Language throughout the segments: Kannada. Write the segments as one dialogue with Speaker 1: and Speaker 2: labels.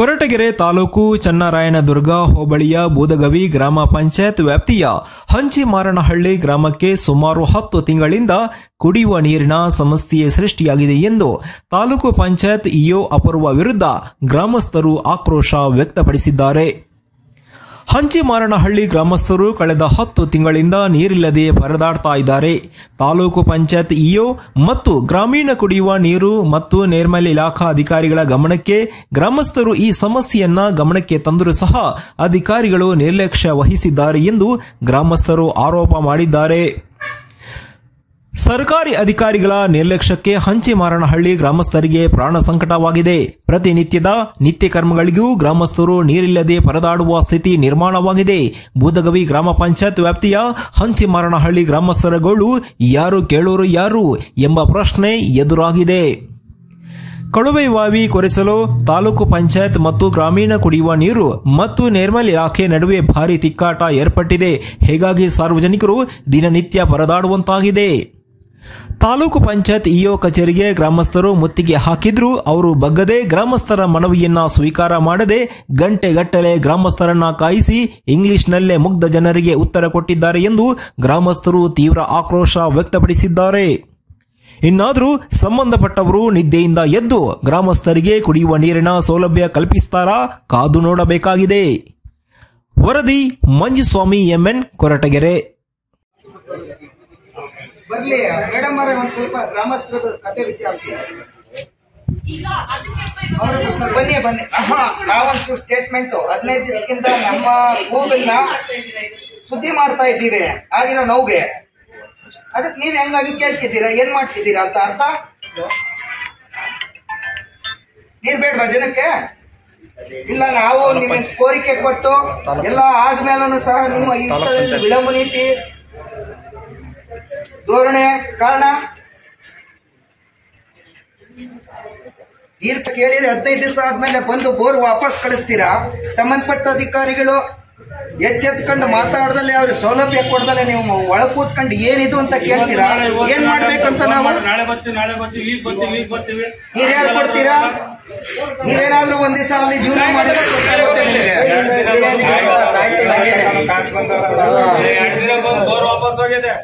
Speaker 1: ಕೊರಟಗೆರೆ ತಾಲೂಕು ಚನ್ನರಾಯನದುರ್ಗ ಹೋಬಳಿಯ ಬೂದಗವಿ ಗ್ರಾಮ ಪಂಚಾಯತ್ ವ್ಯಾಪ್ತಿಯ ಹಂಚಿಮಾರನಹಳ್ಳಿ ಗ್ರಾಮಕ್ಕೆ ಸುಮಾರು 10 ತಿಂಗಳಿಂದ ಕುಡಿಯುವ ನೀರಿನ ಸಮಸ್ಯೆ ಸೃಷ್ಟಿಯಾಗಿದೆ ಎಂದು ತಾಲೂಕು ಪಂಚಾಯತ್ ಇಒ ಅಪೂರ್ವ ವಿರುದ್ಧ ಗ್ರಾಮಸ್ಥರು ಆಕ್ರೋಶ ವ್ಯಕ್ತಪಡಿಸಿದ್ದಾರೆ. ಹಂಚಿಮಾರನಹಳ್ಳಿ ಗ್ರಾಮಸ್ಥರು ಕಳೆದ 10 ತಿಂಗಳಿಂದ ನೀರಿಲ್ಲದೆ ಪರದಾಡ್ತಾ ಇದ್ದಾರೆ. ತಾಲೂಕು ಪಂಚಾಯತ್ ಇಒ ಮತ್ತು ಗ್ರಾಮೀಣ ಕುಡಿಯುವ ನೀರು ಮತ್ತು ನೈರ್ಮಲ್ಯ ಇಲಾಖಾ ಅಧಿಕಾರಿಗಳ ಗಮನಕ್ಕೆ ಗ್ರಾಮಸ್ಥರು ಈ ಸಮಸ್ಯೆಯನ್ನ ಗಮನಕ್ಕೆ ತಂದರೂ ಸಹ ಅಧಿಕಾರಿಗಳು ನಿರ್ಲಕ್ಷ್ಯ ವಹಿಸಿದ್ದಾರೆ ಎಂದು ಗ್ರಾಮಸ್ಥರು ಆರೋಪ ಮಾಡಿದ್ದಾರೆ. ಸರ್ಕಾರಿ ಅಧಿಕಾರಿಗಳ ನಿರ್ಲಕ್ಷ್ಯಕ್ಕೆ ಹಂಚಿಮಾರನಹಳ್ಳಿ ಗ್ರಾಮಸ್ಥರಿಗೆ ಪ್ರಾಣ ಸಂಕಟವಾಗಿದೆ. ಪ್ರತಿನಿತ್ಯದ ನಿತ್ಯ ಕರ್ಮಗಳಿಗೂ ಗ್ರಾಮಸ್ಥರು ನೀರಿಲ್ಲದೆ ಪರದಾಡುವ ಸ್ಥಿತಿ ನಿರ್ಮಾಣವಾಗಿದೆ. ಬೂದಗವಿ ಗ್ರಾಮ ಪಂಚಾಯತ್ ವ್ಯಾಪ್ತಿಯ ಹಂಚಿಮಾರನಹಳ್ಳಿ ಗ್ರಾಮಸ್ಥರ ಗೋಳು ಯಾರು ಕೇಳೋರು ಯಾರು ಎಂಬ ಪ್ರಶ್ನೆ ಎದುರಾಗಿದೆ. ಕೊಳವೆಬಾವಿ ಕೊರೆಸಲು ತಾಲೂಕು ಪಂಚಾಯತ್ ಮತ್ತು ಗ್ರಾಮೀಣ ಕುಡಿಯುವ ನೀರು ಮತ್ತು ನೈರ್ಮಲ್ಯ ಇಲಾಖೆ ನಡುವೆ ಭಾರಿ ತಿಕ್ಕಾಟ ಏರ್ಪಟ್ಟಿದೆ. ಹೀಗಾಗಿ ಸಾರ್ವಜನಿಕರು ದಿನನಿತ್ಯ ಪರದಾಡುವಂತಾಗಿದೆ. ತಾಲೂಕು ಪಂಚಾಯತ್ ಇಒ ಕಚೇರಿಗೆ ಗ್ರಾಮಸ್ಥರು ಮುತ್ತಿಗೆ ಹಾಕಿದ್ರು ಅವರು ಬಗ್ಗದೆ ಗ್ರಾಮಸ್ಥರ ಮನವಿಯನ್ನ ಸ್ವೀಕಾರ ಮಾಡದೆ ಗಂಟೆಗಟ್ಟಲೆ ಗ್ರಾಮಸ್ಥರನ್ನ ಕಾಯಿಸಿ ಇಂಗ್ಲಿಷ್ನಲ್ಲೇ ಮುಗ್ಧ ಜನರಿಗೆ ಉತ್ತರ ಕೊಟ್ಟಿದ್ದಾರೆ ಎಂದು ಗ್ರಾಮಸ್ಥರು ತೀವ್ರ ಆಕ್ರೋಶ ವ್ಯಕ್ತಪಡಿಸಿದ್ದಾರೆ. ಇನ್ನಾದರೂ ಸಂಬಂಧಪಟ್ಟವರು ನಿದ್ದೆಯಿಂದ ಎದ್ದು ಗ್ರಾಮಸ್ಥರಿಗೆ ಕುಡಿಯುವ ನೀರಿನ ಸೌಲಭ್ಯ ಕಲ್ಪಿಸುತ್ತಾರಾ ಕಾದು ನೋಡಬೇಕಾಗಿದೆ. ವರದಿ ಮಂಜುಸ್ವಾಮಿ ಎಂಎನ್ ಕೊರಟಗೆರೆ.
Speaker 2: ಬರ್ಲಿ ಮೇಡಮ್ ಅವರೇ ಒಂದ್ ಸ್ವಲ್ಪ ಗ್ರಾಮಸ್ಥರದ ಕತೆ ವಿಚಾರಿಸಿ. ಬನ್ನಿ ಬನ್ನಿ. ನಾವೊಂದು ಸ್ಟೇಟ್ಮೆಂಟ್ 15 ದಿವಸಕ್ಕಿಂತ ನಮ್ಮ ಕೂಗನ್ನ ಸುದ್ದಿ ಮಾಡ್ತಾ ಇದ್ದೀವಿ ಆಗಿರೋ ನೋವಿಗೆ. ಅದಕ್ಕೆ ನೀವ್ ಹೆಂಗಾಗಿ ಕೇಳ್ತಿದ್ದೀರಾ, ಏನ್ ಮಾಡ್ತಿದ್ದೀರಾ ಅಂತ ಅರ್ಥ. ನೀರ್ ಬೇಡ್ವಾ ಜನಕ್ಕೆ? ಇಲ್ಲ, ನಾವು ನಿಮಗೆ ಕೋರಿಕೆ ಕೊಟ್ಟು ಎಲ್ಲ ಆದ್ಮೇಲೂ ಸಹ ನಿಮ್ಮ ವಿಳಂಬ ನೀತಿ ಧೋರಣೆ ಕಾರಣ ನೀರ್ ಕೇಳಿದ್ರೆ 15 ದಿವಸ ಆದ್ಮೇಲೆ ಬಂದು ಬೋರ್ ವಾಪಸ್ ಕಳಿಸ್ತೀರಾ. ಸಂಬಂಧಪಟ್ಟ ಅಧಿಕಾರಿಗಳು ಎಚ್ಚೆತ್ಕೊಂಡು ಮಾತಾಡದಲ್ಲೇ ಅವ್ರಿಗೆ ಸೌಲಭ್ಯ ಕೊಡದಲ್ಲೇ ನೀವು ಒಳ ಕೂತ್ಕೊಂಡು ಏನಿದು ಅಂತ ಕೇಳ್ತೀರಾ. ಏನ್ ಮಾಡ್ಬೇಕಂತ ನಾವು ನೀರ್ ಯಾರು ಕೊಡ್ತೀರಾ? ನೀವೇನಾದ್ರೂ ಒಂದ್ ದಿವಸ ಅಲ್ಲಿ ಜೀವನ ಮಾಡಿದ್ರೆ ನಿಮಗೆ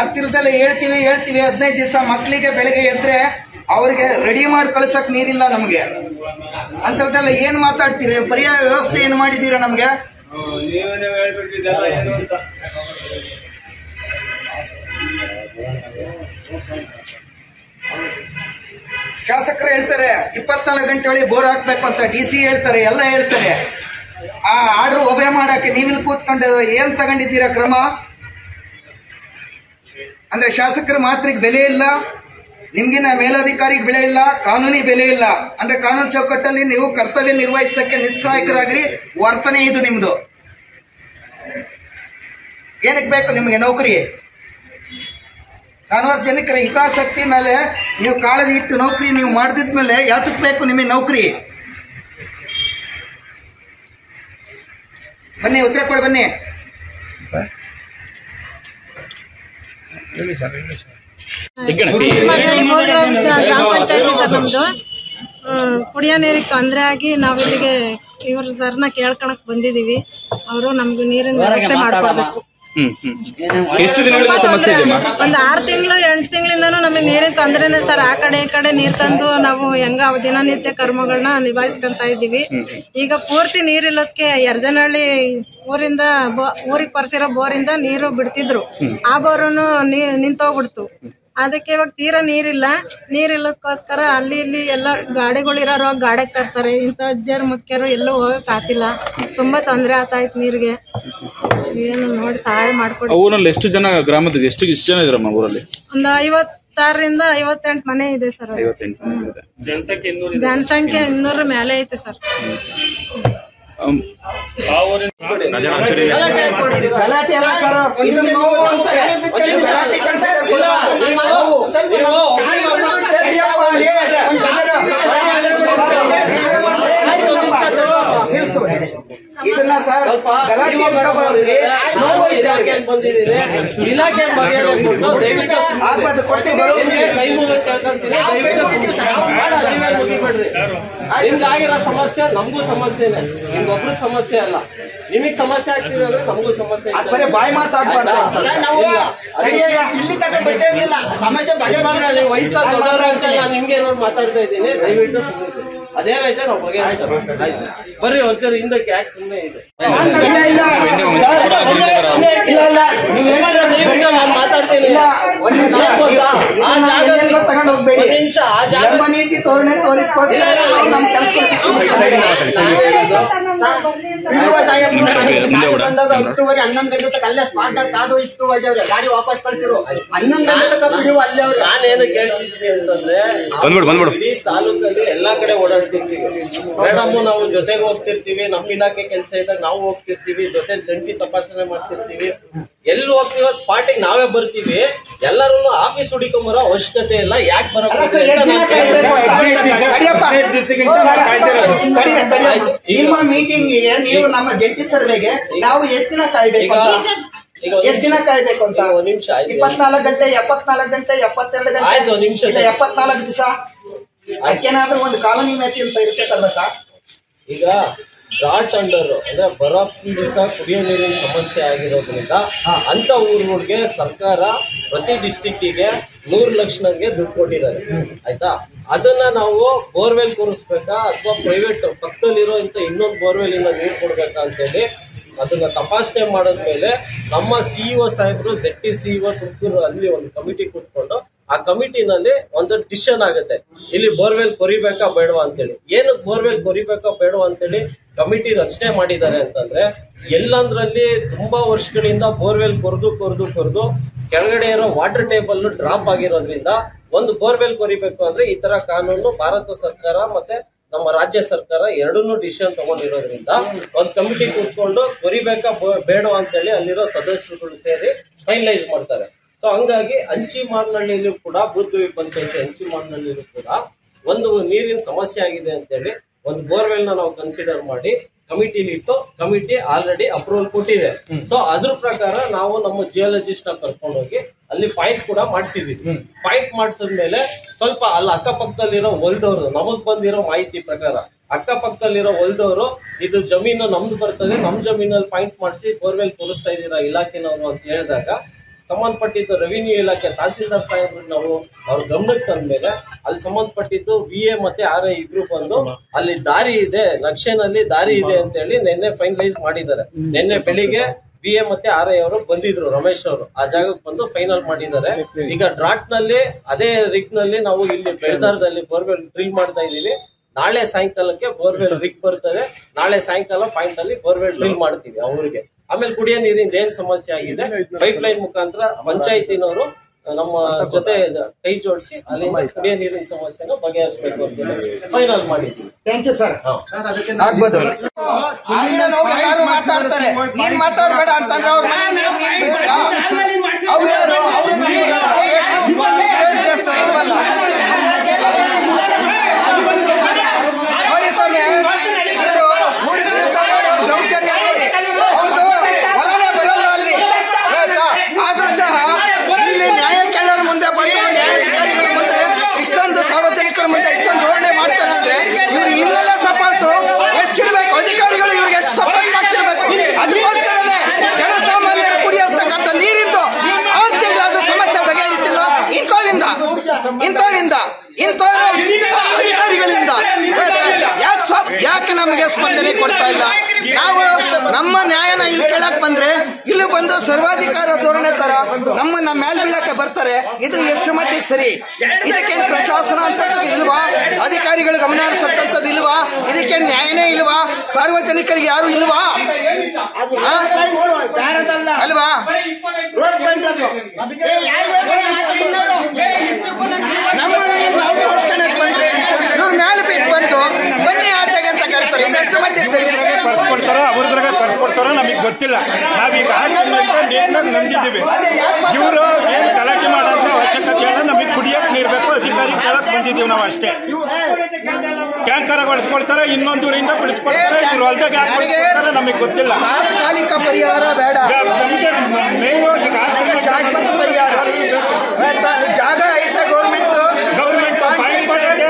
Speaker 2: ಅರ್ತಿಲ್ದಲ್ಲೇ ಹೇಳ್ತೀವಿ 15 ದಿವಸ ಮಕ್ಕಳಿಗೆ ಬೆಳಗ್ಗೆ ಎದ್ರೆ ಅವ್ರಿಗೆ ರೆಡಿ ಮಾಡಿ ಕಳ್ಸಕ್ ನೀರಿಲ್ಲ ನಮ್ಗೆ. ಅಂತರದಲ್ಲ ಏನ್ ಮಾತಾಡ್ತೀರಿ? ಪರ್ಯಾಯ ವ್ಯವಸ್ಥೆ ಏನ್ ಮಾಡಿದೀರಾ ನಮ್ಗೆ? ಶಾಸಕರು ಹೇಳ್ತಾರೆ 24 ಗಂಟೆ ಒಳಗೆ ಬೋರ್ ಹಾಕ್ಬೇಕು ಅಂತ, ಡಿಸಿ ಹೇಳ್ತಾರೆ, ಎಲ್ಲ ಹೇಳ್ತಾರೆ. ಆ ಆರ್ಡರ್ ಒಬೆ ಮಾಡಕ್ಕೆ ನೀವಿಲ್ಲಿ ಕೂತ್ಕೊಂಡು ಏನ್ ತಗೊಂಡಿದ್ದೀರಾ ಕ್ರಮ? ಅಂದ್ರೆ ಶಾಸಕರ ಮಾತ್ರಿಗೆ ಬೆಲೆ ಇಲ್ಲ, ನಿಮ್ಗಿನ ಮೇಲಧಿಕಾರಿಗೆ ಬೆಲೆ ಇಲ್ಲ, ಕಾನೂನಿ ಬೆಲೆ ಇಲ್ಲ. ಅಂದ್ರೆ ಕಾನೂನು ಚೌಕಟ್ಟಲ್ಲಿ ನೀವು ಕರ್ತವ್ಯ ನಿರ್ವಹಿಸಕ್ಕೆ ನಿಸ್ಸಹಾಯಕರಾಗ್ರಿ. ವರ್ತನೆ ಇದು ನಿಮ್ದು. ಏನಕ್ಕೆ ಬೇಕು ನಿಮಗೆ ನೌಕರಿ? ಸಾರ್ವಜನಿಕರ ಹಿತಾಸಕ್ತಿ ಮೇಲೆ ನೀವು ಕಾಳಜಿ ಇಟ್ಟು ನೌಕರಿ ನೀವು ಮಾಡಿದ್ಮೇಲೆ ಯಾತಕ್ಕೆ ಬೇಕು ನಿಮಗೆ ನೌಕರಿ? ಬನ್ನಿ, ಉತ್ತರ ಕೊಡಿ ಬನ್ನಿ.
Speaker 3: ಗ್ರಾಮ ಪಂಚಾಯತಿ ಸರ್ ನಮ್ದು ಕುಡಿಯೋ ನೀರಿಗೆ ತೊಂದರೆ ಆಗಿ ನಾವಿಲ್ಲಿಗೆ ಇವ್ರ ಸರ್ನ ಕೇಳ್ಕೊಳಕ್ ಬಂದಿದೀವಿ. ಅವರು ನಮ್ಗೆ ನೀರಿನ ವ್ಯವಸ್ಥೆ ಮಾಡ್ಕೊಡ್ಬೇಕು. ಒಂದ್ 6 ತಿಂಗಳು 8 ತಿಂಗಳಿಂದಾನು ನಮಗೆ ನೀರಿನ ತೊಂದರೆನೆ ಸರ್. ಆ ಕಡೆ ಈ ಕಡೆ ನೀರ್ ತಂದು ನಾವು ಹೆಂಗ ದಿನನಿತ್ಯ ಕರ್ಮಗಳನ್ನ ನಿಭಾಯಿಸ್ಕೊಂತ ಇದ್ದೀವಿ. ಈಗ ಪೂರ್ತಿ ನೀರಿಲ್ಲದಕ್ಕೆ ಯರ್ಜನಹಳ್ಳಿ ಊರಿಂದ ಊರಿಗೆ ಬರ್ಸಿರೋ ಬೋರಿಂದ ನೀರು ಬಿಡ್ತಿದ್ರು. ಆ ಬೋರನ್ನು ನಿಂತೋಗ್ಬಿಡ್ತು. ಅದಕ್ಕೆ ಇವಾಗ ತೀರಾ ನೀರಿಲ್ಲದಕ್ಕೋಸ್ಕರ ಅಲ್ಲಿ ಇಲ್ಲಿ ಎಲ್ಲ ಗಾಡಿಗಳಿರೋ ಗಾಡಿಗೆ ತರ್ತಾರೆ. ಇಂಥ ಅಜ್ಜರು ಮುಖ್ಯರು ಎಲ್ಲೂ ಹೋಗಕ್ ಆತಿಲ್ಲ. ತುಂಬಾ ತೊಂದರೆ ಆತಾಯ್ತು ನೀರಿಗೆ. ಏನು ನೋಡಿ ಸಹಾಯ ಮಾಡ್ಕೊಡಿ.
Speaker 4: ಊರಲ್ಲಿ ಎಷ್ಟು ಜನ ಗ್ರಾಮದ ಎಷ್ಟು ಜನ ಇದ್ರಮ್ಮ ಊರಲ್ಲಿ?
Speaker 3: ಒಂದು 56ರಿಂದ 58 ಮನೆ ಇದೆ ಸರ್. ಜನಸಂಖ್ಯೆ 200 ಮೇಲೆ ಐತೆ ಸರ್.
Speaker 2: ಇದನ್ನ ಸರ್ ಗಲಾಟೆ
Speaker 5: ಇಲಾಖೆ ಮರ್ಯಾದೆ ಕೊಟ್ಟು ದಯವಿಟ್ಟು ಕೈ ಮುಗಿದು ಕೇಳ್ಕೊಂತೀನಿ, ಮುಗಿಬೇಡ್ರಿ. ನಿಮ್ಗಾಗಿರೋ ಸಮಸ್ಯೆ ನಮಗೂ ಸಮಸ್ಯೆನೆ, ನಿಮ್ಗೊಬ್ರಿಗೆ ಸಮಸ್ಯೆ ಅಲ್ಲ. ನಿಮಗ್ ಸಮಸ್ಯೆ ಆಗ್ತಿದೆ ಅಂದ್ರೆ ನಮಗೂ ಸಮಸ್ಯೆ.
Speaker 2: ಬಾಯಿ ಮಾತಾಡ್ಬಾರ್ದು. ಇಲ್ಲಿ ತನಕ ಬರ್ತಿರ್ಲಿಲ್ಲ ಸಮಸ್ಯೆ.
Speaker 5: ವಯಸ್ಸಾದ ದೊಡ್ಡವರು ಅಂತ ನಾನು ನಿಮ್ಗೆ ಏನಾದ್ರು ಮಾತಾಡ್ತಾ ಇದ್ದೀನಿ, ದಯವಿಟ್ಟು ಅದೇನೈತೆ ನಾವು ಬಗೆಹರಿಸೋಣ. ಆಯ್ತು ಬರ್ರಿ ಒಂಚೂರು ಹಿಂದಕ್ಕೆ ಯಾಕೆ ಸುಮ್ಮನೆ ಇದೆ. ನಾನು ಮಾತಾಡ್ತೀನಿ.
Speaker 2: ತಗೊಂಡು ಹೋಗ್ಬೇಡಿ. ನೀತಿ ತೋರಣೆ ಬಂದಾಗ 10:30 11 ಗಂಟೆ ತನಕ ಅಲ್ಲೇ ಸ್ಪಾಟ್ ಆಗಿ ಕಾದು ಇತ್ತು ಅವ್ರೆ ಗಾಡಿ ವಾಪಸ್ ಕಳ್ಸಿರು. 11 ಗಂಟೆ ತನಕ ಬಿಡುವ ಅಲ್ಲೇ ಅವ್ರು.
Speaker 5: ನಾನೇನು ಕೇಳ್ತಿದ್ದೀನಿ ಅಂತಂದ್ರೆ ಇಡೀ ತಾಲೂಕಲ್ಲಿ ಎಲ್ಲಾ ಕಡೆ ಓಡಾಡ್ತಿರ್ತೀವಿ ಮೇಡಮ್, ನಾವು ಜೊತೆಗೆ ಹೋಗ್ತಿರ್ತೀವಿ, ನಮ್ಮ ಇಲಾಖೆ ಕೆಲಸ ಇದ್ದಾಗ ನಾವು ಹೋಗ್ತಿರ್ತೀವಿ, ಜೊತೆ ಜಂಟಿ ತಪಾಸಣೆ ಮಾಡ್ತಿರ್ತೀವಿ. ಎಲ್ಲಿ ಹೋಗ್ತೀವ ಸ್ಪಾಟಿಗೆ ನಾವೇ ಬರ್ತೀವಿ. ಎಲ್ಲರೂ ಆಫೀಸ್ ಹುಡುಕೊಂಬರೋ ಅವಶ್ಯಕತೆ ಇಲ್ಲ. ಯಾಕೆ ಬರೋದು
Speaker 2: ನಿಮ್ಮ ಮೀಟಿಂಗ್ ನೀವು ನಮ್ಮ ಜಂಟಿ ಸರ್ವೆಗೆ ನಾವು ಎಷ್ಟು ದಿನ ಕಾಯ್ಬೇಕು ಅಂತ?
Speaker 5: ಒಂದ್ ನಿಮಿಷ
Speaker 2: 24 ಗಂಟೆ 74 ಗಂಟೆ 72 ಗಂಟೆ
Speaker 5: ಆಯ್ತು, ಒಂದ್ ನಿಮಿಷ
Speaker 2: ಇಲ್ಲ 74 ದಿವಸ. ಅದಕ್ಕೇನಾದ್ರೂ ಒಂದು ಕಾಲೋನಿ ಮಿತಿ ಅಂತ ಇರ್ತೈತಲ್ವ ಸರ್?
Speaker 5: ಈಗ ಘಾಟ್ ಅಂಡರ್ ಅಂದ್ರೆ ಬರ ಪೀಡಿತ ಕುಡಿಯೋ ನೀರಿನ ಸಮಸ್ಯೆ ಆಗಿರೋದ್ರಿಂದ ಅಂತ ಊರುಗಳಿಗೆ ಸರ್ಕಾರ ಪ್ರತಿ ಡಿಸ್ಟಿಕ್ಕಿಗೆ 100 ಲಕ್ಷಕ್ಕೆ ದುಡ್ಡು ಕೊಟ್ಟಿದ್ದಾರೆ. ಆಯ್ತಾ, ಅದನ್ನ ನಾವು ಬೋರ್ವೆಲ್ ಕೂರಿಸ್ಬೇಕಾ ಅಥವಾ ಪ್ರೈವೇಟ್ ಪಕ್ಕದಲ್ಲಿರೋ ಇಂತ ಇನ್ನೊಂದು ಬೋರ್ವೆಲ್ ಇಂದ ನೀರು ಕೊಡ್ಬೇಕಾ ಅಂತೇಳಿ ಅದನ್ನ ತಪಾಸಣೆ ಮಾಡಿದ್ಮೇಲೆ ನಮ್ಮ ಸಿಇಒ ಸಾಹೇಬರು ZT CEO ತುಮಕೂರು ಅಲ್ಲಿ ಒಂದು ಕಮಿಟಿ ಕೂತ್ಕೊಂಡು ಆ ಕಮಿಟಿನಲ್ಲಿ ಒಂದು ಡಿಸಿಷನ್ ಆಗುತ್ತೆ, ಇಲ್ಲಿ ಬೋರ್ವೆಲ್ ಕೊರಿಬೇಕಾ ಬೇಡವಾ ಅಂತೇಳಿ. ಏನಕ್ಕೆ ಬೋರ್ವೆಲ್ ಕೊರಿಬೇಕಾ ಬೇಡವಾ ಅಂತೇಳಿ ಕಮಿಟಿ ರಚನೆ ಮಾಡಿದ್ದಾರೆ ಅಂತಂದ್ರೆ, ಎಲ್ಲಂದ್ರಲ್ಲಿ ತುಂಬಾ ವರ್ಷಗಳಿಂದ ಬೋರ್ವೆಲ್ ಕೊರೆದು ಕೆಳಗಡೆ ಇರೋ ವಾಟರ್ ಟೇಬಲ್ ಡ್ರಾಪ್ ಆಗಿರೋದ್ರಿಂದ ಒಂದು ಬೋರ್ವೆಲ್ ಕೊರಿಬೇಕು ಅಂದ್ರೆ ಈ ತರ ಕಾನೂನು ಭಾರತ ಸರ್ಕಾರ ಮತ್ತೆ ನಮ್ಮ ರಾಜ್ಯ ಸರ್ಕಾರ ಎರಡನ್ನೂ ಡಿಸಿಷನ್ ತಗೊಂಡಿರೋದ್ರಿಂದ ಒಂದು ಕಮಿಟಿ ಕೂತ್ಕೊಂಡು ಕೊರಿಬೇಕಾ ಬೇಡವಾ ಅಂತೇಳಿ ಅಲ್ಲಿರೋ ಸದಸ್ಯರುಗಳು ಸೇರಿ ಫೈನಲೈಸ್ ಮಾಡ್ತಾರೆ. ಸೊ ಹಂಗಾಗಿ ಅಂಚಿಮಾರ್ನಹಳ್ಳಿಯಲ್ಲೂ ಕೂಡ ಬೂದ್ಗವಿ ಪಂಚಾಯತಿ ಅಂಚಿಮಾರ್ನಹಳ್ಳಿಯಲ್ಲೂ ಕೂಡ ಒಂದು ನೀರಿನ ಸಮಸ್ಯೆ ಆಗಿದೆ ಅಂತೇಳಿ ಒಂದು ಬೋರ್ವೆಲ್ ನಾವು ಕನ್ಸಿಡರ್ ಮಾಡಿ ಕಮಿಟಿಲಿ ಇಟ್ಟು ಕಮಿಟಿ ಆಲ್ರೆಡಿ ಅಪ್ರೂವಲ್ ಕೊಟ್ಟಿದೆ. ಸೊ ಅದ್ರ ಪ್ರಕಾರ ನಾವು ನಮ್ಮ ಜಿಯಾಲಜಿಸ್ಟ್ ನ ಕರ್ಕೊಂಡು ಹೋಗಿ ಅಲ್ಲಿ ಪಾಯಿಂಟ್ ಕೂಡ ಮಾಡಿಸಿದ್ವಿ. ಪಾಯಿಂಟ್ ಮಾಡಿಸಿದ್ಮೇಲೆ ಸ್ವಲ್ಪ ಅಲ್ಲಿ ಅಕ್ಕಪಕ್ಕದಲ್ಲಿರೋ ಹೊಲದವರು ನಮಗ್ ಬಂದಿರೋ ಮಾಹಿತಿ ಪ್ರಕಾರ ಅಕ್ಕಪಕ್ಕದಲ್ಲಿರೋ ಹೊಲದವರು ಇದು ಜಮೀನು ನಮ್ದು ಬರ್ತದೆ, ನಮ್ ಜಮೀನಲ್ಲಿ ಪಾಯಿಂಟ್ ಮಾಡಿಸಿ ಬೋರ್ವೆಲ್ ತೋರಿಸ್ತಾ ಇದ್ದೀರಾ ಇಲಾಖೆನವರು ಅಂತ ಹೇಳಿದಾಗ ಸಂಬಂಧಪಟ್ಟಿದ್ದು ರೆವಿನ್ಯೂ ಇಲಾಖೆ ತಹಸೀಲ್ದಾರ್ ಸಾಹೇಬ್ರು ನಾವು ಅವ್ರ ಗಮನಕ್ಕೆ ತಂದ್ಮೇಲೆ ಅಲ್ಲಿ ಸಂಬಂಧಪಟ್ಟಿದ್ದು VA ಮತ್ತೆ RI ಇಬ್ರು ಬಂದು ಅಲ್ಲಿ ದಾರಿ ಇದೆ, ನಕ್ಷೆನಲ್ಲಿ ದಾರಿ ಇದೆ ಅಂತ ಹೇಳಿ ನಿನ್ನೆ ಫೈನಲೈಸ್ ಮಾಡಿದ್ದಾರೆ. ನಿನ್ನೆ ಬೆಳಿಗ್ಗೆ VA ಮತ್ತೆ RI ಅವರು ಬಂದಿದ್ರು, ರಮೇಶ್ ಅವರು ಆ ಜಾಗಕ್ಕೆ ಬಂದು ಫೈನಲ್ ಮಾಡಿದ್ದಾರೆ. ಈಗ ಡ್ರಾಟ್ ನಲ್ಲಿ ಅದೇ ರಿಗ್ ನಲ್ಲಿ ನಾವು ಇಲ್ಲಿ ಬೆಳದಾರದಲ್ಲಿ ಬೋರ್ವೆಲ್ ಡ್ರಿಲ್ ಮಾಡ್ತಾ ಇದೀವಿ. ನಾಳೆ ಸಾಯಂಕಾಲಕ್ಕೆ ಬೋರ್ವೆಲ್ ರಿಗ್ ಬರ್ತದೆ. ನಾಳೆ ಸಾಯಂಕಾಲ ಪಾಯಿಂಟ್ ಅಲ್ಲಿ ಬೋರ್ವೆಲ್ ಡ್ರಿಲ್ ಮಾಡ್ತೀವಿ ಅವ್ರಿಗೆ. ಆಮೇಲೆ ಕುಡಿಯೋ ನೀರಿನ ಏನ್ ಸಮಸ್ಯೆ ಆಗಿದೆ ಪೈಪ್ ಲೈನ್ ಮುಖಾಂತರ ಪಂಚಾಯತಿನವರು ನಮ್ಮ ಜೊತೆ ಕೈ ಜೋಡಿಸಿ ಅಲ್ಲಿಂದ ಕುಡಿಯೋ ನೀರಿನ ಸಮಸ್ಯೆನ ಬಗೆಹರಿಸಬೇಕು ಅಂತ ಫೈನಲ್ ಮಾಡಿದ್ವಿ.
Speaker 2: Thank you sir. ಆಗ್ಬೋದು ಮಾತಾಡ್ತಾರೆ, ನೀನ್ ಮಾತಾಡ್ಬೇಡ ಅಂತಂದ್ರೆ ಅವ್ರ ನೋಡಿ ಸ್ವಾಮಿ, ದೌರ್ಜನ್ಯ ನೋಡಿ ಅವ್ರದ್ದು ಹೊಲನೇ ಬರಲ್ಲ ಅಲ್ಲಿ. ಆದ್ರೂ ಸಹ ಇಲ್ಲಿ ನ್ಯಾಯ ಕೇಳೋರ ಮುಂದೆ ಬಂದು ನ್ಯಾಯಾಧಿಕಾರಿಗಳ ಮುಂದೆ ಇಷ್ಟೊಂದು ಸಾರ್ವಜನಿಕರ ಮುಂದೆ ಇಷ್ಟೊಂದು ಧೋರಣೆ ಮಾಡ್ತಾರಂದ್ರೆ ಇವ್ರು ಇನ್ನೆಲ್ಲ ಸಪೋರ್ಟ್ ಎಷ್ಟಿರ್ಬೇಕು, ಅಧಿಕಾರಿಗಳು ಇವ್ರಿಗೆ ಎಷ್ಟು ಸಪೋರ್ಟ್ ಮಾಡ್ತಿರ್ಬೇಕು. ಅದಕ್ಕೋಸ್ಕರನೇ ಜನಸಾಮಾನ್ಯರು ಕುಡಿಯತಕ್ಕಂಥ ನೀರಿಂದು 6 ತಿಂಗಳಾದ್ರೂ ಸಮಸ್ಯೆ ಬಗೆಹರಿತಿಲ್ಲ ಇಂಥವರಿಂದ ಅಧಿಕಾರಿಗಳಿಂದ. ಯಾಕೆ ನಮಗೆ ಸ್ಪಂದನೆ ಕೊಡ್ತಾ ಇಲ್ಲ? ನಾವು ನಮ್ಮ ನ್ಯಾಯನ ಇಲ್ಲಿ ಕೇಳಕ್ ಬಂದ್ರೆ ಇಲ್ಲಿ ಬಂದು ಸರ್ವಾಧಿಕಾರ ಧೋರಣೆ ತರ ನಮ್ಮನ್ನ ಮೇಲ್ ಬೀಳಕ್ಕೆ ಬರ್ತಾರೆ. ಇದು ಎಷ್ಟು ಮಟ್ಟಿಗೆ ಸರಿ? ಇದಕ್ಕೇನು ಪ್ರಶಾಸನ ಅಂತದ್ದು ಇಲ್ವಾ? ಅಧಿಕಾರಿಗಳು ಗಮನ ಹರಿಸತಕ್ಕಂಥದ್ದು ಇಲ್ವಾ? ಇದಕ್ಕೆ ನ್ಯಾಯನೇ ಇಲ್ವಾ? ಸಾರ್ವಜನಿಕರಿಗೆ ಯಾರು ಇಲ್ವಾ? ಅಲ್ವಾ? ಇವ್ರ ಮೇಲೆ ಬಿಟ್ಟು ಬಂದು ಬನ್ನಿ ಆಚೆಗೆ ಅಂತ ಕೇಳ್ತಾರೆ. ಇದೆಷ್ಟು ಮಟ್ಟಿಗೆ ಸರಿ?
Speaker 6: ಕೊಡ್ತಾರೋ ಅವ್ರದ್ರಾಗ ಕೊಡ್ತಾರೋ ನಮಗೆ ಗೊತ್ತಿಲ್ಲ. ನಾವೀಗ ನಂದಿದ್ದೀವಿ. ಇವರು ಏನ್ ಗಲಾಟೆ ಮಾಡೋದ್ರ ಅವಶ್ಯಕತೆ ಇಲ್ಲ. ನಮಗೆ ಕುಡಿಯಕ್ ನೀರ್ ಬೇಕು, ಅಧಿಕಾರಿ ಕೇಳಕ್ ಬಂದಿದ್ದೀವಿ ನಾವು ಅಷ್ಟೇ. ಟ್ಯಾಂಕರ್ ಬಳಸ್ಕೊಳ್ತಾರೆ, ಇನ್ನೊಂದು ಊರಿಂದ ಬಿಡಿಸ್ಕೊಳ್ತಾರೆ. ಇವ್ರು ಹೊಲ್ದಾಗ ಯಾಕೆ ಬಳಸ್ಕೊಳ್ತಾರೆ ನಮಗೆ ಗೊತ್ತಿಲ್ಲ.
Speaker 2: ತಾತ್ಕಾಲಿಕ ಪರಿಹಾರ ಬೇಡ,
Speaker 6: ನಮ್ಗೆ ಮೇನ್
Speaker 2: ಶಾಶ್ವತ ಪರಿಹಾರ. ಜಾಗ ಐತೆ ಗೌರ್ಮೆಂಟ್
Speaker 6: ಪಾಯಿಂಟ್ ಮಾಡೈತೆ,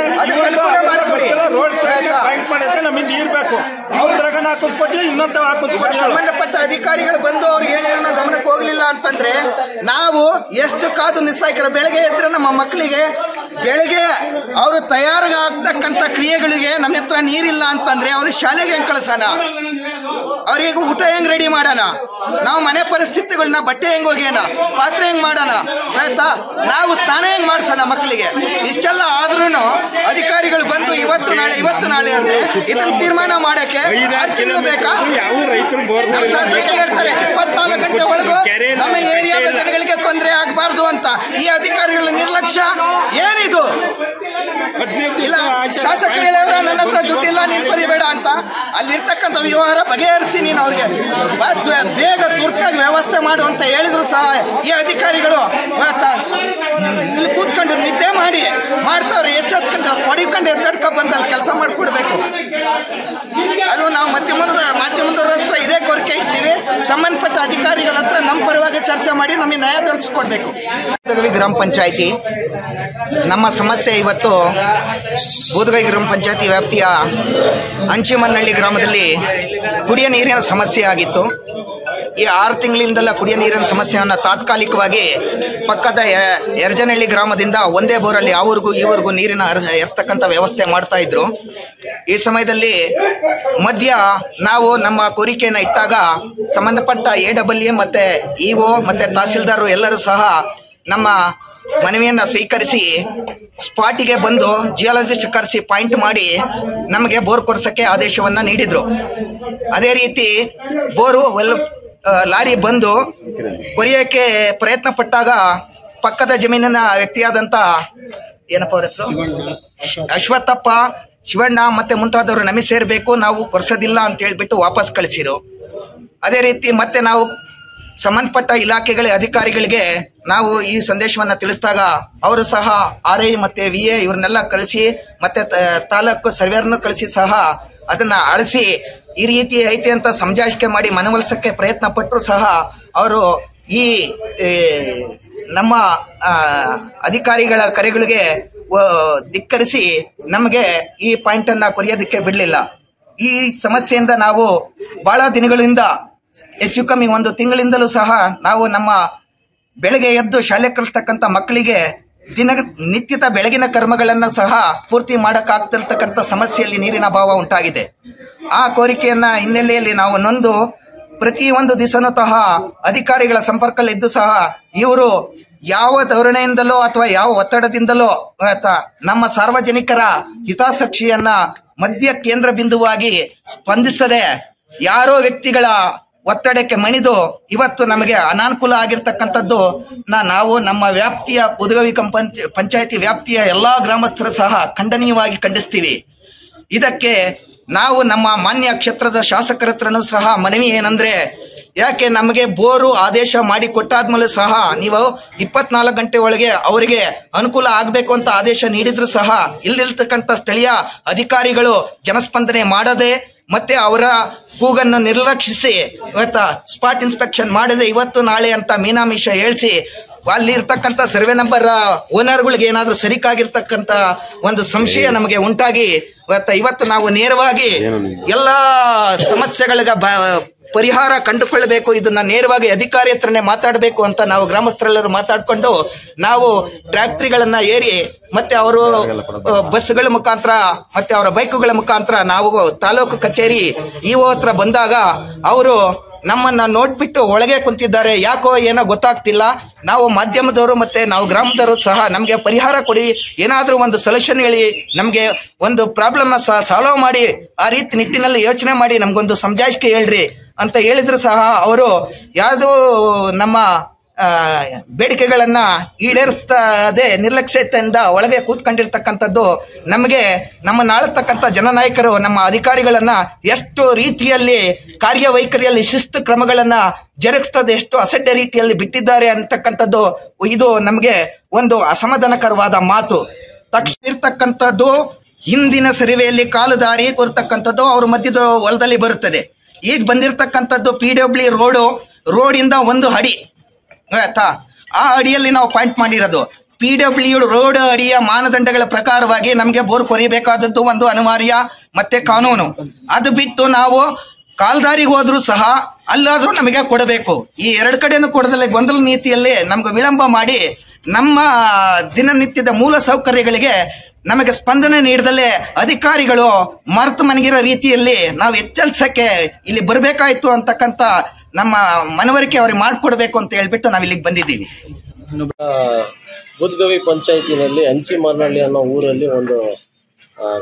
Speaker 6: ರೋಡ್ ಪಾಯಿಂಟ್ ಮಾಡೈತೆ, ನಮಗೆ ನೀರ್ ಬೇಕು. ಅವ್ರದ್ರಾಗ ಹಾಕಿಸ್ಕೊಟ್ಟಿ ಇನ್ನೊಂದು ಹಾಕಿಸ್ಕೊಟ್ಟಿ.
Speaker 2: ಸಂಬಂಧಪಟ್ಟ ಅಧಿಕಾರಿಗಳು ಬಂದು ಅವ್ರು ಹೇಳಿರೋನ ಗಮನಕ್ಕೆ ಹೋಗ್ಲಿಲ್ಲ ಅಂತಂದ್ರೆ ನಾವು ಎಷ್ಟು ಕಾದು ನಿಸ್ಸಾಯ್ಕರ. ಬೆಳಗ್ಗೆ ಎದ್ರೆ ನಮ್ಮ ಮಕ್ಕಳಿಗೆ ಬೆಳಗ್ಗೆ ಅವರು ತಯಾರಾಗ್ತಕ್ಕಂಥ ಕ್ರಿಯೆಗಳಿಗೆ ನಮ್ಮ ಹತ್ರ ನೀರಿಲ್ಲ ಅಂತಂದ್ರೆ ಅವ್ರಿಗೆ ಶಾಲೆಗೆ ಹೆಂಗ್ ಕಳ್ಸೋಣ, ಅವ್ರಿಗೆ ಊಟ ಹೆಂಗ್ ರೆಡಿ ಮಾಡೋಣ, ನಾವು ಮನೆ ಪರಿಸ್ಥಿತಿಗಳನ್ನ ಬಟ್ಟೆ ಹೆಂಗ್ ಹೋಗ್ಯೋಣ, ಪಾತ್ರೆ ಹೆಂಗ್ ಮಾಡೋಣ, ಆಯ್ತಾ, ನಾವು ಸ್ನಾನ ಹೆಂಗ್ ಮಾಡ್ಸೋಣ ಮಕ್ಕಳಿಗೆ. ಇಷ್ಟೆಲ್ಲ ಆದ್ರೂ ಅಧಿಕಾರಿಗಳು ಬಂದು ಇವತ್ತು ನಾಳೆ ಅಂದ್ರೆ ಇದನ್ನ ತೀರ್ಮಾನ ಮಾಡಕ್ಕೆ ತಿಂಗಳು ಬೇಕಾ? ನಮ್ಮ ಶಾಸಕರು ಹೇಳ್ತಾರೆ 24 ಗಂಟೆ ಒಳಗೂ ನಮ್ಮ ಏರಿಯಾದ ಜನಗಳಿಗೆ ತೊಂದರೆ ಆಗಬಾರ್ದು ಅಂತ. ಈ ಅಧಿಕಾರಿಗಳ ನಿರ್ಲಕ್ಷ್ಯ ಏನಿದು? ಇಲ್ಲ, ಶಾಸಕರು ಹೇಳಿದ್ರೆ ನನ್ನ ಹತ್ರ ದುಡ್ಡಿಲ್ಲ ನೀನ್ ಬರಿಬೇಡ ಅಂತ. ಅಲ್ಲಿರ್ತಕ್ಕಂಥ ವ್ಯವಹಾರ ಬಗೆಹರಿಸಿ ನೀನು ಅವ್ರಿಗೆ ಬೇಗ ತುರ್ತಾಗಿ ವ್ಯವಸ್ಥೆ ಮಾಡು ಅಂತ ಹೇಳಿದ್ರು ಸಹ ಈ ಅಧಿಕಾರಿಗಳು ಇಲ್ಲಿ ಕೂತ್ಕೊಂಡು ನಿದ್ದೆ ಮಾಡ್ತಾವ್ರೆ. ಎಚ್ಚೆತ್ಕೊಂಡು ಹೊಡಿಕೊಂಡು ಎತ್ತಡ್ಕ ಬಂದಲ್ಲಿ ಕೆಲಸ ಮಾಡ್ಕೊಡ್ಬೇಕು. ಅದು ನಾವು ಮಾಧ್ಯಮದವ್ರ ಹತ್ರ ಇದೇ ಕೋರಿಕೆ ಇರ್ತೀವಿ. ಸಂಬಂಧಪಟ್ಟ ಅಧಿಕಾರಿಗಳ ಹತ್ರ ನಮ್ಮ ಪರವಾಗಿ ಚರ್ಚೆ ಮಾಡಿ ನಮಗೆ ನ್ಯಾಯ ದೊರಕಿಸ್ಕೊಡ್ಬೇಕು. ಗ್ರಾಮ ಪಂಚಾಯಿತಿ ನಮ್ಮ ಸಮಸ್ಯೆ ಇವತ್ತು ಬೂದಗೈ ಗ್ರಾಮ ಪಂಚಾಯಿತಿ ವ್ಯಾಪ್ತಿಯ ಅಂಚಿಮನಹಳ್ಳಿ ಗ್ರಾಮದಲ್ಲಿ ಕುಡಿಯ ನೀರಿನ ಸಮಸ್ಯೆ ಆಗಿತ್ತು. ಈ 6 ತಿಂಗಳಿಂದಲ್ಲ ಕುಡಿಯ ನೀರಿನ ಸಮಸ್ಯೆಯನ್ನು ತಾತ್ಕಾಲಿಕವಾಗಿ ಪಕ್ಕದ ಯರ್ಜನಹಳ್ಳಿ ಗ್ರಾಮದಿಂದ ಒಂದೇ ಬೋರಲ್ಲಿ ಅವ್ರಿಗೂ ಇವರಿಗೂ ನೀರಿನ ಎರ್ತಕ್ಕಂಥ ವ್ಯವಸ್ಥೆ ಮಾಡ್ತಾ ಇದ್ರು. ಈ ಸಮಯದಲ್ಲಿ ಮಧ್ಯ ನಾವು ನಮ್ಮ ಕೋರಿಕೆಯನ್ನು ಇಟ್ಟಾಗ ಸಂಬಂಧಪಟ್ಟ AWA ಮತ್ತೆ EO ಮತ್ತೆ ತಹಸೀಲ್ದಾರ್ ಎಲ್ಲರೂ ಸಹ ನಮ್ಮ ಮನವಿಯನ್ನ ಸ್ವೀಕರಿಸಿ ಸ್ಪಾಟಿಗೆ ಬಂದು ಜಿಯಾಲಜಿಸ್ಟ್ ಕರೆಸಿ ಪಾಯಿಂಟ್ ಮಾಡಿ ನಮಗೆ ಬೋರ್ ಕೊರ್ಸಕ್ಕೆ ಆದೇಶವನ್ನ ನೀಡಿದ್ರು. ಅದೇ ರೀತಿ ಬೋರು ಲಾರಿ ಬಂದು ಕೊರಿಯಕ್ಕೆ ಪ್ರಯತ್ನ ಪಟ್ಟಾಗ ಪಕ್ಕದ ಜಮೀನಿನ ವ್ಯಕ್ತಿಯಾದಂತ ಏನಪ್ಪ ಅವ್ರ ಹೆಸರು ಅಶ್ವತ್ಥಪ್ಪ, ಶಿವಣ್ಣ ಮತ್ತೆ ಮುಂತಾದವರು ನಮಗೆ ಸೇರ್ಬೇಕು, ನಾವು ಕೊರ್ಸೋದಿಲ್ಲ ಅಂತ ಹೇಳ್ಬಿಟ್ಟು ವಾಪಸ್ ಕಳಿಸಿರು. ಅದೇ ರೀತಿ ಮತ್ತೆ ನಾವು ಸಂಬಂಧಪಟ್ಟ ಇಲಾಖೆಗಳ ಅಧಿಕಾರಿಗಳಿಗೆ ನಾವು ಈ ಸಂದೇಶವನ್ನ ತಿಳಿಸಿದಾಗ ಅವರು ಸಹ RI ಮತ್ತೆ VA ಇವ್ರನ್ನೆಲ್ಲ ಕಳಿಸಿ ಮತ್ತೆ ತಾಲೂಕು ಸರ್ವೇರ್ನು ಕಳಿಸಿ ಸಹ ಅದನ್ನ ಅಳಿಸಿ ಈ ರೀತಿ ಐತಿ ಅಂತ ಸಮಜಾಯಿಷೆ ಮಾಡಿ ಮನವೊಲಿಸಕ್ಕೆ ಪ್ರಯತ್ನ ಪಟ್ಟರು ಸಹ ಅವರು ಈ ನಮ್ಮ ಅಧಿಕಾರಿಗಳ ಕರೆಗಳಿಗೆ ಧಿಕ್ಕರಿಸಿ ನಮಗೆ ಈ ಪಾಯಿಂಟ್ ಅನ್ನ ಕೊರಿಯೋದಕ್ಕೆ ಬಿಡಲಿಲ್ಲ. ಈ ಸಮಸ್ಯೆಯಿಂದ ನಾವು ಬಹಳ ದಿನಗಳಿಂದ ಹೆಚ್ಚು ಕಮ್ಮಿ 1 ತಿಂಗಳಿಂದಲೂ ಸಹ ನಾವು ನಮ್ಮ ಬೆಳಗ್ಗೆ ಎದ್ದು ಶಾಲೆ ಕಲಿಸ್ತಕ್ಕಂಥ ಮಕ್ಕಳಿಗೆ ನಿತ್ಯದ ಬೆಳಗಿನ ಕರ್ಮಗಳನ್ನು ಸಹ ಪೂರ್ತಿ ಮಾಡಕ್ಕಾಗ್ತಿರ್ತಕ್ಕಂಥ ಸಮಸ್ಯೆಯಲ್ಲಿ ನೀರಿನ ಅಭಾವ ಉಂಟಾಗಿದೆ. ಆ ಕೋರಿಕೆಯನ್ನ ಹಿನ್ನೆಲೆಯಲ್ಲಿ ನಾವು ನೊಂದು ಪ್ರತಿಯೊಂದು ದಿವಸನೂ ಸಹ ಅಧಿಕಾರಿಗಳ ಸಂಪರ್ಕದಲ್ಲಿದ್ದು ಸಹ ಇವರು ಯಾವ ಧೋರಣೆಯಿಂದಲೋ ಅಥವಾ ಯಾವ ಒತ್ತಡದಿಂದಲೋ ನಮ್ಮ ಸಾರ್ವಜನಿಕರ ಹಿತಾಸಕ್ತಿಯನ್ನ ಮಧ್ಯ ಕೇಂದ್ರ ಬಿಂದುವಾಗಿ ಸ್ಪಂದಿಸದೆ ಯಾರೋ ವ್ಯಕ್ತಿಗಳ ಒತ್ತಡಕ್ಕೆ ಮಣಿದು ಇವತ್ತು ನಮಗೆ ಅನಾನುಕೂಲ ಆಗಿರ್ತಕ್ಕಂಥದ್ದು ನಾವು ನಮ್ಮ ವ್ಯಾಪ್ತಿಯ ಬೂದಗವಿ ಪಂಚಾಯಿತಿ ವ್ಯಾಪ್ತಿಯ ಎಲ್ಲಾ ಗ್ರಾಮಸ್ಥರು ಸಹ ಖಂಡನೀಯವಾಗಿ ಖಂಡಿಸ್ತೀವಿ. ಇದಕ್ಕೆ ನಾವು ನಮ್ಮ ಮಾನ್ಯ ಕ್ಷೇತ್ರದ ಶಾಸಕರ ಹತ್ರನೂ ಸಹ ಮನವಿ ಏನಂದ್ರೆ, ಯಾಕೆ ನಮಗೆ ಬೋರು ಆದೇಶ ಮಾಡಿ ಕೊಟ್ಟಾದ್ಮೇಲೆ ಸಹ ನೀವು 24 ಗಂಟೆ ಒಳಗೆ ಅವರಿಗೆ ಅನುಕೂಲ ಆಗಬೇಕು ಅಂತ ಆದೇಶ ನೀಡಿದ್ರು ಸಹ ಇಲ್ಲಿರ್ತಕ್ಕಂಥ ಸ್ಥಳೀಯ ಅಧಿಕಾರಿಗಳು ಜನಸ್ಪಂದನೆ ಮಾಡದೆ ಮತ್ತೆ ಅವರ ಕೂಗನ್ನು ನಿರ್ಲಕ್ಷಿಸಿ ಸ್ಪಾಟ್ ಇನ್ಸ್ಪೆಕ್ಷನ್ ಮಾಡದೆ ಇವತ್ತು ನಾಳೆ ಅಂತ ಮೀನಾಮೀಷ ಹೇಳಿಸಿ ಅಲ್ಲಿ ಇರ್ತಕ್ಕಂಥ ಸರ್ವೆ ನಂಬರ್ ಓನರ್ಗಳಿಗೆ ಏನಾದ್ರೂ ಸರಿಕಾಗಿರ್ತಕ್ಕಂಥ ಒಂದು ಸಂಶಯ ನಮಗೆ ಉಂಟಾಗಿ ಇವತ್ತು ನಾವು ನೇರವಾಗಿ ಎಲ್ಲಾ ಸಮಸ್ಯೆಗಳಿಗೆ ಪರಿಹಾರ ಕಂಡುಕೊಳ್ಳಬೇಕು, ಇದನ್ನ ನೇರವಾಗಿ ಅಧಿಕಾರಿ ಹತ್ರನೇ ಮಾತಾಡಬೇಕು ಅಂತ ನಾವು ಗ್ರಾಮಸ್ಥರೆಲ್ಲರೂ ಮಾತಾಡ್ಕೊಂಡು ನಾವು ಟ್ರ್ಯಾಕ್ಟರಿಗಳನ್ನ ಏರಿ ಮತ್ತೆ ಅವರು ಬಸ್ಗಳ ಮುಖಾಂತರ ಮತ್ತೆ ಅವರ ಬೈಕುಗಳ ಮುಖಾಂತರ ನಾವು ತಾಲೂಕು ಕಚೇರಿ EO ಹತ್ರ ಬಂದಾಗ ಅವರು ನಮ್ಮನ್ನ ನೋಡ್ಬಿಟ್ಟು ಒಳಗೆ ಕುಂತಿದ್ದಾರೆ. ಯಾಕೋ ಏನೋ ಗೊತ್ತಾಗ್ತಿಲ್ಲ, ನಾವು ಮಾಧ್ಯಮದವರು ಮತ್ತೆ ನಾವು ಗ್ರಾಮದವರು ಸಹ ನಮ್ಗೆ ಪರಿಹಾರ ಕೊಡಿ, ಏನಾದ್ರೂ ಒಂದು ಸೊಲ್ಯೂಷನ್ ಹೇಳಿ, ನಮ್ಗೆ ಒಂದು ಪ್ರಾಬ್ಲಮ್ ಸಾಲ್ವ್ ಮಾಡಿ, ಆ ರೀತಿ ನಿಟ್ಟಿನಲ್ಲಿ ಯೋಚನೆ ಮಾಡಿ ನಮ್ಗೊಂದು ಸಮಜಾಯಿಷೆ ಹೇಳ್ರಿ ಅಂತ ಹೇಳಿದ್ರು ಸಹ ಅವರು ಯಾವುದು ನಮ್ಮ ಬೇಡಿಕೆಗಳನ್ನ ಈಡೇರಿಸದೆ ನಿರ್ಲಕ್ಷ್ಯತೆಯಿಂದ ಒಳಗೆ ಕೂತ್ಕೊಂಡಿರ್ತಕ್ಕಂಥದ್ದು ನಮಗೆ ನಮ್ಮನ್ನ ಆಳತಕ್ಕಂಥ ಜನನಾಯಕರು ನಮ್ಮ ಅಧಿಕಾರಿಗಳನ್ನ ಎಷ್ಟು ರೀತಿಯಲ್ಲಿ ಕಾರ್ಯವೈಖರಿಯಲ್ಲಿ ಶಿಸ್ತು ಕ್ರಮಗಳನ್ನ ಜರುಗಿಸ್ತದೆ ಎಷ್ಟು ಅಸಡ್ಡೆ ರೀತಿಯಲ್ಲಿ ಬಿಟ್ಟಿದ್ದಾರೆ ಅಂತಕ್ಕಂಥದ್ದು ಇದು ನಮಗೆ ಒಂದು ಅಸಮಾಧಾನಕರವಾದ ಮಾತು. ತಕ್ಷಣ ಇರ್ತಕ್ಕಂಥದ್ದು ಹಿಂದಿನ ಸರ್ವೆಯಲ್ಲಿ ಕಾಲು ದಾರಿ ಕೊರ್ತಕ್ಕಂಥದ್ದು ಅವ್ರ ಮಧ್ಯದ ಹೊಲದಲ್ಲಿ ಬರುತ್ತದೆ. ಈಗ ಬಂದಿರತಕ್ಕಂಥದ್ದು PWD ರೋಡಿಂದ 1 ಅಡಿ ಆಯ್ತಾ, ಆ ಅಡಿಯಲ್ಲಿ ನಾವು ಪಾಯಿಂಟ್ ಮಾಡಿರೋದು. PWD ರೋಡ್ ಅಡಿಯ ಮಾನದಂಡಗಳ ಪ್ರಕಾರವಾಗಿ ನಮಗೆ ಬೋರ್ ಕೊರಿಬೇಕಾದದ್ದು ಒಂದು ಅನಿವಾರ್ಯ ಮತ್ತೆ ಕಾನೂನು. ಅದು ಬಿಟ್ಟು ನಾವು ಕಾಲ್ದಾರಿಗೆ ಹೋದ್ರೂ ಸಹ ಅಲ್ಲಾದ್ರೂ ನಮಗೆ ಕೊಡಬೇಕು. ಈ 2 ಕಡೆಯನ್ನು ಕೊಡದಲ್ಲೇ ಗೊಂದಲ ನೀತಿಯಲ್ಲಿ ನಮ್ಗೆ ವಿಳಂಬ ಮಾಡಿ ನಮ್ಮ ದಿನನಿತ್ಯದ ಮೂಲ ಸೌಕರ್ಯಗಳಿಗೆ ನಮಗೆ ಸ್ಪಂದನೆ ನೀಡದಲ್ಲೇ ಅಧಿಕಾರಿಗಳು ಮರೆತು ಮನಗಿರೋ ರೀತಿಯಲ್ಲಿ ನಾವು ಎಚ್ಚರಿಸಕ್ಕೆ ಇಲ್ಲಿ ಬರಬೇಕಾಯ್ತು ಅಂತಕ್ಕಂಥ ನಮ್ಮ ಮನವರಿಕೆ ಅವ್ರಿಗೆ ಮಾಡಿಕೊಡ್ಬೇಕು ಅಂತ ಹೇಳ್ಬಿಟ್ಟು ನಾವು ಇಲ್ಲಿಗೆ ಬಂದಿದ್ದೀವಿ.
Speaker 5: ಬೂದಗವಿ ಪಂಚಾಯತಿನಲ್ಲಿ ಹಂಚಿಮಾರನಹಳ್ಳಿ ಅನ್ನೋ ಊರಲ್ಲಿ ಒಂದು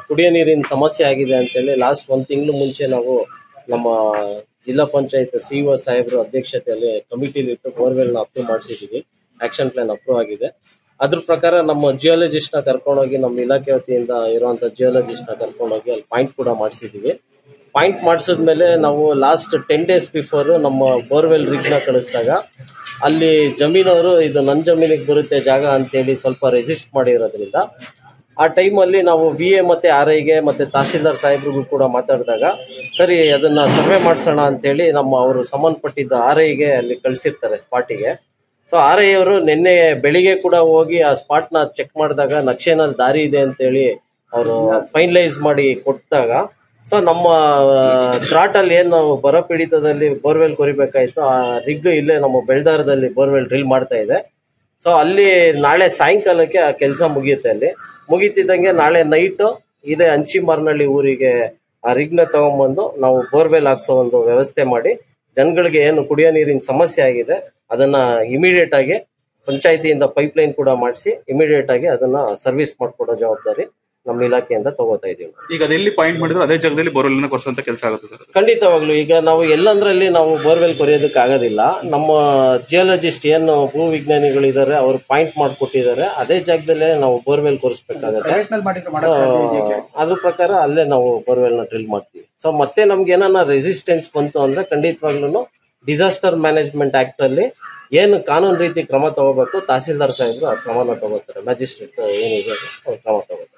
Speaker 5: ಕುಡಿಯೋ ನೀರಿನ ಸಮಸ್ಯೆ ಆಗಿದೆ ಅಂತೇಳಿ ಲಾಸ್ಟ್ 1 ತಿಂಗಳು ಮುಂಚೆ ನಾವು ನಮ್ಮ ಜಿಲ್ಲಾ ಪಂಚಾಯತ್ CEO ಸಾಹೇಬ್ರ ಅಧ್ಯಕ್ಷತೆಯಲ್ಲಿ ಕಮಿಟಿಲಿಟ್ಟು ಬೋರ್ವೆಲ್ನ ಅಪ್ರೂವ್ ಮಾಡಿಸಿದ್ದೀವಿ. ಆಕ್ಷನ್ ಪ್ಲಾನ್ ಅಪ್ರೂವ್ ಆಗಿದೆ. ಅದ್ರ ಪ್ರಕಾರ ನಮ್ಮ ಜಿಯಾಲಜಿಸ್ಟ್ನ ಕರ್ಕೊಂಡೋಗಿ ನಮ್ಮ ಇಲಾಖೆ ವತಿಯಿಂದ ಇರುವಂಥ ಜಿಯಾಲಜಿಸ್ಟ್ನ ಕರ್ಕೊಂಡೋಗಿ ಅಲ್ಲಿ ಪಾಯಿಂಟ್ ಕೂಡ ಮಾಡಿಸಿದ್ದೀವಿ. ಪಾಯಿಂಟ್ ಮಾಡಿಸಿದ್ಮೇಲೆ ನಾವು ಲಾಸ್ಟ್ 10 days ಬಿಫೋರ್ ನಮ್ಮ ಬೋರ್ವೆಲ್ ರಿಗ್ನ ಕಳಿಸಿದಾಗ ಅಲ್ಲಿ ಜಮೀನವರು ಇದು ನನ್ನ ಜಮೀನಿಗೆ ಬರುತ್ತೆ ಜಾಗ ಅಂತೇಳಿ ಸ್ವಲ್ಪ ರೆಸಿಸ್ಟ್ ಮಾಡಿರೋದ್ರಿಂದ ಆ ಟೈಮಲ್ಲಿ ನಾವು VA ಮತ್ತು RIಗೆ ಮತ್ತು ತಹಸೀಲ್ದಾರ್ ಸಾಹೇಬ್ರಿಗೂ ಕೂಡ ಮಾತಾಡಿದಾಗ ಸರಿ ಅದನ್ನು ಸರ್ವೆ ಮಾಡಿಸೋಣ ಅಂತೇಳಿ ನಮ್ಮ ಅವರು ಸಂಬಂಧಪಟ್ಟಿದ್ದ RIಗೆ ಅಲ್ಲಿ ಕಳಿಸಿರ್ತಾರೆ ಸ್ಪಾಟಿಗೆ. ಸೊ RI ಅವರು ನಿನ್ನೆ ಬೆಳಿಗ್ಗೆ ಕೂಡ ಹೋಗಿ ಆ ಸ್ಪಾಟ್ನ ಚೆಕ್ ಮಾಡಿದಾಗ ನಕ್ಷೆನಲ್ಲಿ ದಾರಿ ಇದೆ ಅಂತೇಳಿ ಅವರು ಫೈನಲೈಸ್ ಮಾಡಿ ಕೊಟ್ಟಾಗ ಸೊ ನಮ್ಮ ಡ್ರಾಟಲ್ಲಿ ಏನು ನಾವು ಬರ ಪೀಡಿತದಲ್ಲಿ ಬೋರ್ವೆಲ್ ಕೊರಿಬೇಕಾಯ್ತು ಆ ರಿಗ್ ಇಲ್ಲೇ ನಮ್ಮ ಬೆಳ್ದಾರದಲ್ಲಿ ಬೋರ್ವೆಲ್ ಡ್ರಿಲ್ ಮಾಡ್ತಾ ಇದೆ. ಸೊ ಅಲ್ಲಿ ನಾಳೆ ಸಾಯಂಕಾಲಕ್ಕೆ ಆ ಕೆಲಸ ಮುಗಿಯುತ್ತೆ. ಅಲ್ಲಿ ಮುಗಿತಿದ್ದಂಗೆ ನಾಳೆ ನೈಟು ಇದೇ ಹಂಚಿಮಾರನಹಳ್ಳಿ ಊರಿಗೆ ಆ ರಿಗ್ನ ತಗೊಂಡ್ಬಂದು ನಾವು ಬೋರ್ವೆಲ್ ಹಾಕ್ಸೋ ಒಂದು ವ್ಯವಸ್ಥೆ ಮಾಡಿ ಜನಗಳಿಗೆ ಏನು ಕುಡಿಯೋ ನೀರಿನ ಸಮಸ್ಯೆ ಆಗಿದೆ ಅದನ್ನ ಇಮಿಡಿಯೇಟ್ ಆಗಿ ಪಂಚಾಯತಿಯಿಂದ ಪೈಪ್ಲೈನ್ ಕೂಡ ಮಾಡಿಸಿ ಇಮಿಡಿಯೇಟ್ ಆಗಿ ಅದನ್ನ ಸರ್ವಿಸ್ ಮಾಡಿಕೊಡೋ ಜವಾಬ್ದಾರಿ ನಮ್ಮ ಇಲಾಖೆಯಿಂದ ತಗೋತಾ ಇದೀವಿ.
Speaker 4: ಈಗ ಅದೆಲ್ಲಿ ಪಾಯಿಂಟ್ ಮಾಡಿದ್ರು ಅದೇ ಜಾಗದಲ್ಲಿ ಬೋರ್ವೆಲ್ ಕೊರಿಸುವಂತ ಕೆಲಸ ಆಗುತ್ತೆ ಸರ್?
Speaker 5: ಖಂಡಿತವಾಗ್ಲು. ಈಗ ನಾವು ಎಲ್ಲಂದ್ರಲ್ಲಿ ನಾವು ಬೋರ್ವೆಲ್ ಕೊರಿಯೋದಕ್ಕೆ ಆಗೋದಿಲ್ಲ. ನಮ್ಮ ಜಿಯಾಲಜಿಸ್ಟ್ ಏನು ಭೂ ವಿಜ್ಞಾನಿಗಳಿದ್ದಾರೆ ಅವರು ಪಾಯಿಂಟ್ ಮಾಡಿಕೊಟ್ಟಿದ್ದಾರೆ, ಅದೇ ಜಾಗದಲ್ಲೇ ನಾವು ಬೋರ್ವೆಲ್ ಕೊರಿಸ್ಬೇಕಾಗತ್ತೆ. ಅದ್ರ ಪ್ರಕಾರ ಅಲ್ಲೇ ನಾವು ಬೋರ್ವೆಲ್ ನ ಡ್ರಿಲ್ ಮಾಡ್ತೀವಿ. ಸೊ ಮತ್ತೆ ನಮ್ಗೆ ಏನಾನ ರೆಸಿಸ್ಟೆನ್ಸ್ ಬಂತು ಅಂದ್ರೆ ಖಂಡಿತವಾಗ್ಲೂ ಡಿಸಾಸ್ಟರ್ ಮ್ಯಾನೇಜ್ಮೆಂಟ್ ಆಕ್ಟ್ ಅಲ್ಲಿ ಏನು ಕಾನೂನು ರೀತಿ ಕ್ರಮ ತಗೋಬೇಕು ತಹಸೀಲ್ದಾರ್ ಸಾಹೇಬ್ರು ಆ ಕ್ರಮನ ತಗೋತಾರೆ. ಮ್ಯಾಜಿಸ್ಟ್ರೇಟ್ ಏನಿದೆ ಅವ್ರು ಕ್ರಮ ತಗೋತಾರೆ.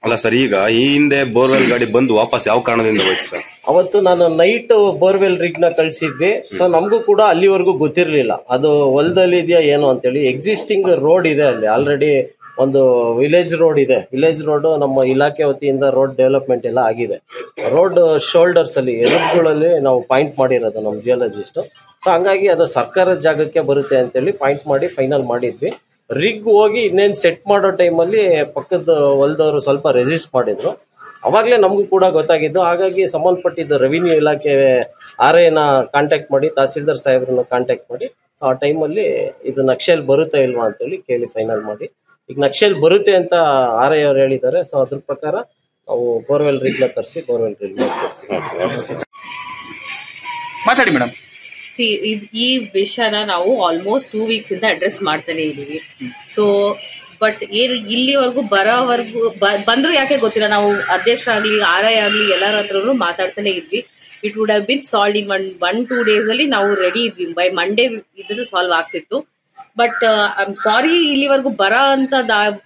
Speaker 7: ಅಲ್ಲ ಸರ್, ಈಗ ಈ ಹಿಂದೆ ಬೋರ್ವೆಲ್ ಗಾಡಿ ಬಂದು ವಾಪಸ್ ಯಾವ ಕಾರಣದಿಂದ ಹೋಯ್ತು ಸರ್?
Speaker 5: ಅವತ್ತು ನಾನು ನೈಟ್ ಬೋರ್ವೆಲ್ ರಿಗ್ ನ ಕಳ್ಸಿದ್ವಿ. ಸೊ ನಮಗೂ ಕೂಡ ಅಲ್ಲಿವರೆಗೂ ಗೊತ್ತಿರ್ಲಿಲ್ಲ ಅದು ಹೊಲದಲ್ಲಿ ಇದೆಯಾ ಏನು ಅಂತೇಳಿ. ಎಕ್ಸಿಸ್ಟಿಂಗ್ ರೋಡ್ ಇದೆ ಅಲ್ಲಿ, ಆಲ್ರೆಡಿ ಒಂದು ವಿಲೇಜ್ ರೋಡ್ ಇದೆ. ವಿಲೇಜ್ ರೋಡ್ ನಮ್ಮ ಇಲಾಖೆ ವತಿಯಿಂದ ರೋಡ್ ಡೆವಲಪ್ಮೆಂಟ್ ಎಲ್ಲ ಆಗಿದೆ. ರೋಡ್ ಶೋಲ್ಡರ್ಸ್ ಅಲ್ಲಿ ಎರುಗಳಲ್ಲಿ ನಾವು ಪಾಯಿಂಟ್ ಮಾಡಿರೋದು ನಮ್ಮ ಜಿಯಾಲಜಿಸ್ಟ್. ಸೊ ಹಂಗಾಗಿ ಅದು ಸರ್ಕಾರದ ಜಾಗಕ್ಕೆ ಬರುತ್ತೆ ಅಂತೇಳಿ ಪಾಯಿಂಟ್ ಮಾಡಿ ಫೈನಲ್ ಮಾಡಿದ್ವಿ. ರಿಗ್ ಹೋಗಿ ಇನ್ನೇನು ಸೆಟ್ ಮಾಡೋ ಟೈಮಲ್ಲಿ ಪಕ್ಕದ ಹೊಲದವರು ಸ್ವಲ್ಪ ರೆಸಿಸ್ಟ್ ಮಾಡಿದ್ರು. ಅವಾಗಲೇ ನಮಗೂ ಕೂಡ ಗೊತ್ತಾಗಿದ್ದು. ಹಾಗಾಗಿ ಸಂಬಂಧಪಟ್ಟಿದ್ದ ರೆವಿನ್ಯೂ ಇಲಾಖೆ RIನ ಕಾಂಟ್ಯಾಕ್ಟ್ ಮಾಡಿ ತಹಸೀಲ್ದಾರ್ ಸಾಹೇಬ್ರನ್ನ ಕಾಂಟ್ಯಾಕ್ಟ್ ಮಾಡಿ ಆ ಟೈಮಲ್ಲಿ ಇದು ನಕ್ಷೆಯಲ್ಲಿ ಬರುತ್ತೆ ಇಲ್ವಾ ಅಂತೇಳಿ ಕೇಳಿ ಫೈನಲ್ ಮಾಡಿ ಈಗ ನಕ್ಷೆಯಲ್ಲಿ ಬರುತ್ತೆ ಅಂತ RI ಅವ್ರು ಹೇಳಿದ್ದಾರೆ. ಸೊ ಅದ್ರ ಪ್ರಕಾರ ನಾವು ಬೋರ್ವೆಲ್ ರಿಗ್ನ ತರಿಸಿ ಬೋರ್ವೆಲ್ ರಿಗ್ ಮಾಡ್ಕೊಡ್ತೀವಿ.
Speaker 4: ಮಾತಾಡಿ ಮೇಡಮ್.
Speaker 8: ಈ ವಿಷಯನ ನಾವು ಆಲ್ಮೋಸ್ಟ್ 2 weeks ಇಂದ ಅಡ್ರೆಸ್ ಮಾಡ್ತಾನೆ ಇದೀವಿ. ಸೊ ಬಟ್ ಏನು ಇಲ್ಲಿವರೆಗೂ ಬರೋವರೆಗೂ ಬಂದ್ರು ಯಾಕೆ ಗೊತ್ತಿಲ್ಲ. ನಾವು ಅಧ್ಯಕ್ಷರಾಗ್ಲಿ RI ಆಗ್ಲಿ ಎಲ್ಲರ ಹತ್ರನು ಮಾತಾಡ್ತಾನೆ ಇದ್ವಿ. It would have been solve in 1-2 days ಅಲ್ಲಿ ನಾವು ರೆಡಿ ಇದ್ವಿ. ಬೈ ಮಂಡೇ ಇದ್ದು ಸಾಲ್ವ್ ಆಗ್ತಿತ್ತು. ಬಟ್ ಐ ಆಮ್ ಸಾರಿ ಇಲ್ಲಿವರೆಗೂ ಬರೋ ಅಂತ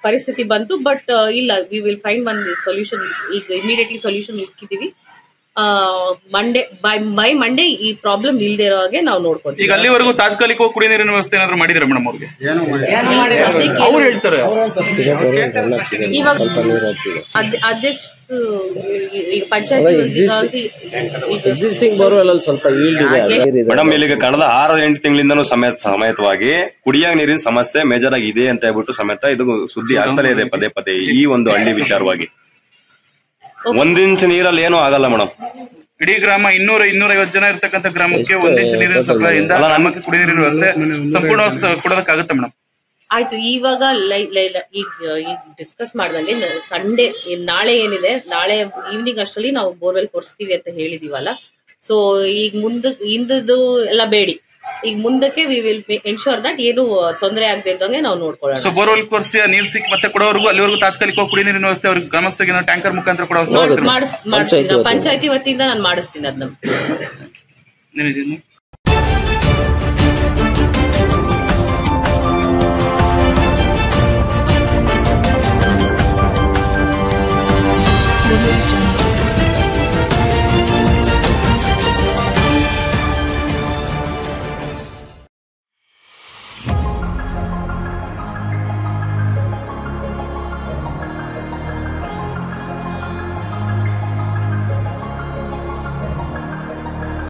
Speaker 8: ಪರಿಸ್ಥಿತಿ ಬಂತು. ಬಟ್ ಇಲ್ಲ, we will find one solution. ಈಗ ಇಮಿಡಿಯೇಟ್ಲಿ ಸೊಲ್ಯೂಷನ್ ಹುಡುಕಿದೀವಿ. ಬೈ ಮಂಡೇ ಈ ಪ್ರಾಬ್ಲಮ್ ಇಲ್ಲದೆ ಇರೋ ಹಾಗೆ ನಾವು ನೋಡ್ಕೊಂತೀವಿ.
Speaker 4: ಈಗ ಅಲ್ಲಿವರೆಗೂ ತಾತ್ಕಾಲಿಕ ಕುಡಿಯ ನೀರಿನ ವ್ಯವಸ್ಥೆ ಏನಾದ್ರು ಮಾಡಿದ್ರೆ ಮೇಡಮ್ ಅವ್ರಿಗೆ ಅವ್ರು ಹೇಳ್ತಾರೆ.
Speaker 8: ಇವಾಗ ಅಧ್ಯಕ್ಷರು ಈಗ ಪಂಚಾಯತ್
Speaker 5: ಎಕ್ಸಿಸ್ಟಿಂಗ್ ಬೋರ್ವೆಲ್ ಅಲ್ಲಿ ಸ್ವಲ್ಪ ಈಲ್ಡ್ ಇದೆ
Speaker 7: ಮೇಡಮ್. ಇಲ್ಲಿಗೆ ಕಳೆದ 6-8 ತಿಂಗಳಿಂದನೂ ಸಮೇತವಾಗಿ ಕುಡಿಯ ನೀರಿನ ಸಮಸ್ಯೆ ಮೇಜರ್ ಆಗಿ ಇದೆ ಅಂತ ಹೇಳ್ಬಿಟ್ಟು ಸಮೇತ ಇದು ಸುದ್ದಿ ಆಗ್ತಾನೆ ಇದೆ ಪದೇ ಪದೇ ಈ ಒಂದು ಹಳ್ಳಿ ವಿಚಾರವಾಗಿ. 1 ಇಂಚ್ ನೀರಲ್ಲಿ ಏನೂ ಆಗಲ್ಲ ಮೇಡಮ್.
Speaker 4: ಇಡೀ ಗ್ರಾಮ 200-250 ಜನ ಇರ್ತಕ್ಕಂಥ ಗ್ರಾಮಕ್ಕೆ 1 ಇಂಚ್ ನೀರಿನ ಸಪ್ಲೈಯಿಂದ ನಮಗೆ ಕುಡಿಯ ನೀರಿನ ವ್ಯವಸ್ಥೆ ಸಂಪೂರ್ಣ ಕೊಡೋದಕ್ಕಾಗುತ್ತೆ ಮೇಡಮ್.
Speaker 8: ಆಯ್ತು. ಇವಾಗ ಈಗ ಡಿಸ್ಕಸ್ ಮಾಡ್ದಂಗೆ ಸಂಡೇ ನಾಳೆ ಏನಿದೆ, ನಾಳೆ ಈವ್ನಿಂಗ್ ಅಷ್ಟರಲ್ಲಿ ನಾವು ಬೋರ್ವೆಲ್ ಕೊರ್ಸ್ತೀವಿ ಅಂತ ಹೇಳಿದೀವಲ್ಲ. ಸೊ ಈಗ ಹಿಂದದು ಎಲ್ಲ ಬೇಡಿ, ಈಗ ಮುಂದಕ್ಕೆ ವಿ ವಿಲ್ ಎನ್ಶೋರ್ ದಟ್ ಏನು ತೊಂದರೆ ಆಗದೆ ಇದ್ದಂಗೆ ನಾವು ನೋಡ್ಕೊಳ್ಳೋಣ.
Speaker 4: ಸೊ ಬೋರ್ವೆಲ್ ಕೊರ್ಸಿ ನೀರ್ ಸಿಕ್ ಮತ್ತೆ ಕೊಡೋವರೆಗೂ ಅಲ್ಲಿವರೆಗೂ ತಾತ್ಕಾಲಿಕ ಕುಡಿಯ ನೀರಿನ ವ್ಯವಸ್ಥೆ ಅವ್ರಿಗೆ ಗ್ರಾಮಸ್ಥರಿಗೆ ಟ್ಯಾಂಕರ್ ಮುಖಾಂತರ ಕೊಡೋ
Speaker 8: ಮಾಡಿಸ್ತೀನಿ. ಪಂಚಾಯತಿ ವತಿಯಿಂದ ನಾನು ಮಾಡಿಸ್ತೀನಿ ಅದನ್ನ.
Speaker 1: ಒಂದು